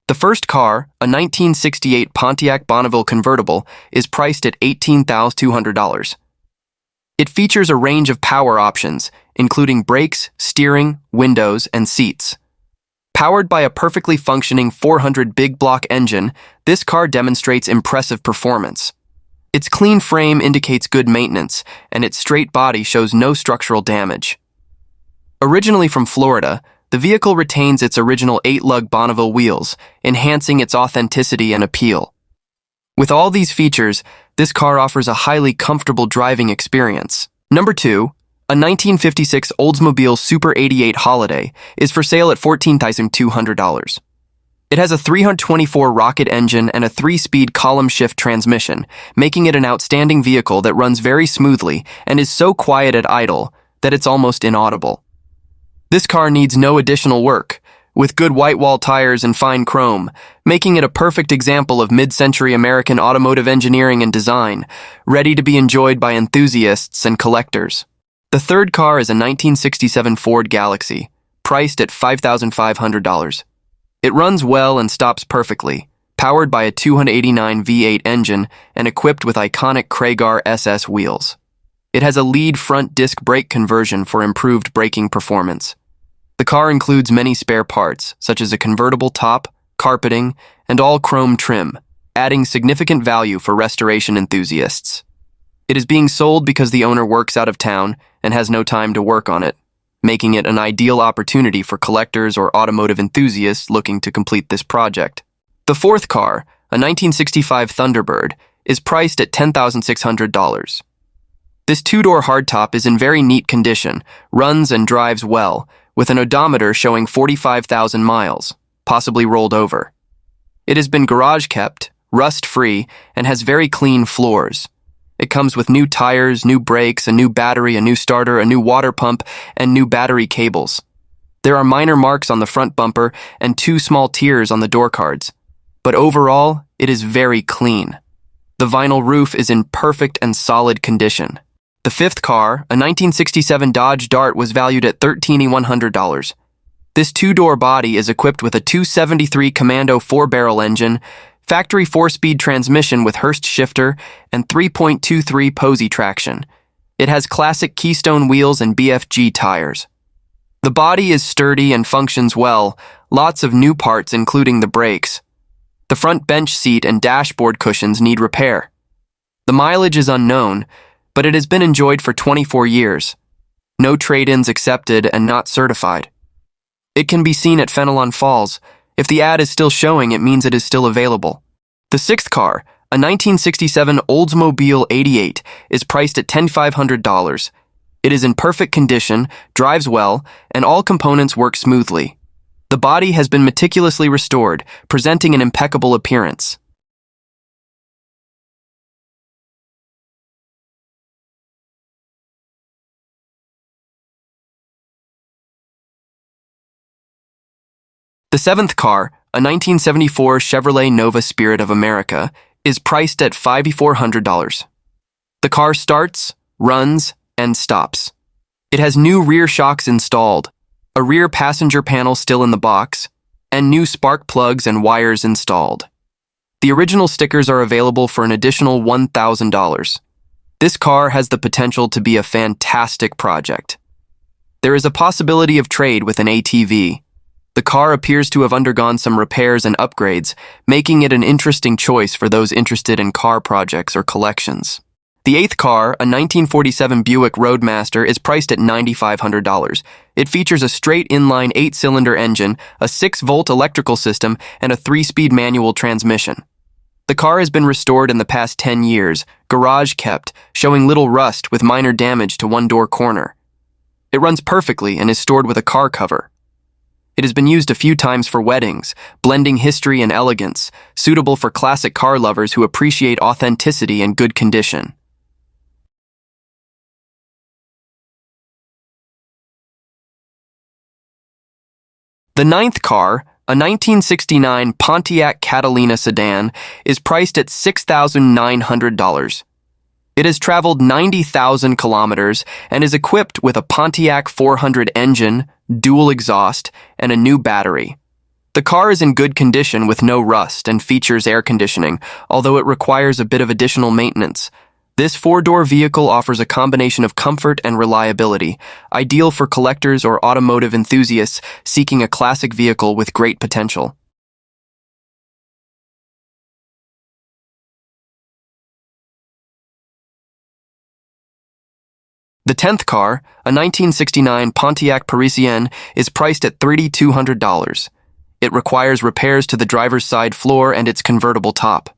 The first car, a 1968 Pontiac Bonneville convertible, is priced at $18,200. It features a range of power options, including brakes, steering, windows, and seats. Powered by a perfectly functioning 400 big block engine, this car demonstrates impressive performance. Its clean frame indicates good maintenance, and its straight body shows no structural damage. Originally from Florida, the vehicle retains its original 8-lug Bonneville wheels, enhancing its authenticity and appeal. With all these features, this car offers a highly comfortable driving experience. Number 2, a 1956 Oldsmobile Super 88 Holiday is for sale at $14,200. It has a 324 rocket engine and a 3-speed column shift transmission, making it an outstanding vehicle that runs very smoothly and is so quiet at idle that it's almost inaudible. This car needs no additional work, with good white wall tires and fine chrome, making it a perfect example of mid-century American automotive engineering and design, ready to be enjoyed by enthusiasts and collectors. The third car is a 1967 Ford Galaxy, priced at $5,500. It runs well and stops perfectly, powered by a 289 V8 engine and equipped with iconic Kragar SS wheels. It has a lead front disc brake conversion for improved braking performance. The car includes many spare parts, such as a convertible top, carpeting, and all chrome trim, adding significant value for restoration enthusiasts. It is being sold because the owner works out of town and has no time to work on it, making it an ideal opportunity for collectors or automotive enthusiasts looking to complete this project. The fourth car, a 1965 Thunderbird, is priced at $10,600. This two-door hardtop is in very neat condition, runs and drives well, with an odometer showing 45,000 miles, possibly rolled over. It has been garage-kept, rust-free, and has very clean floors. It comes with new tires, new brakes, a new battery, a new starter, a new water pump, and new battery cables. There are minor marks on the front bumper and 2 small tears on the door cards, but overall, it is very clean. The vinyl roof is in perfect and solid condition. The fifth car, a 1967 Dodge Dart, was valued at $13,100. This 2-door body is equipped with a 273 Commando 4-barrel engine, factory 4-speed transmission with Hurst shifter, and 3.23 Posey traction. It has classic Keystone wheels and BFG tires. The body is sturdy and functions well, lots of new parts including the brakes. The front bench seat and dashboard cushions need repair. The mileage is unknown, but it has been enjoyed for 24 years. No trade-ins accepted and not certified. It can be seen at Fenelon Falls. If the ad is still showing, it means it is still available. The sixth car, a 1967 Oldsmobile 88, is priced at $10,500. It is in perfect condition, drives well, and all components work smoothly. The body has been meticulously restored, presenting an impeccable appearance. The seventh car, a 1974 Chevrolet Nova Spirit of America, is priced at $5,400. The car starts, runs, and stops. It has new rear shocks installed, a rear passenger panel still in the box, and new spark plugs and wires installed. The original stickers are available for an additional $1,000. This car has the potential to be a fantastic project. There is a possibility of trade with an ATV. The car appears to have undergone some repairs and upgrades, making it an interesting choice for those interested in car projects or collections. The eighth car, a 1947 Buick Roadmaster, is priced at $9,500. It features a straight inline 8-cylinder engine, a 6-volt electrical system, and a 3-speed manual transmission. The car has been restored in the past 10 years, garage kept, showing little rust with minor damage to one door corner. It runs perfectly and is stored with a car cover. It has been used a few times for weddings, blending history and elegance, suitable for classic car lovers who appreciate authenticity and good condition. The ninth car, a 1969 Pontiac Catalina sedan, is priced at $6,900. It has traveled 90,000 kilometers and is equipped with a Pontiac 400 engine, dual exhaust, and a new battery. The car is in good condition with no rust and features air conditioning, although it requires a bit of additional maintenance. This four-door vehicle offers a combination of comfort and reliability, ideal for collectors or automotive enthusiasts seeking a classic vehicle with great potential. The 10th car, a 1969 Pontiac Parisienne, is priced at $3,200. It requires repairs to the driver's side floor and its convertible top.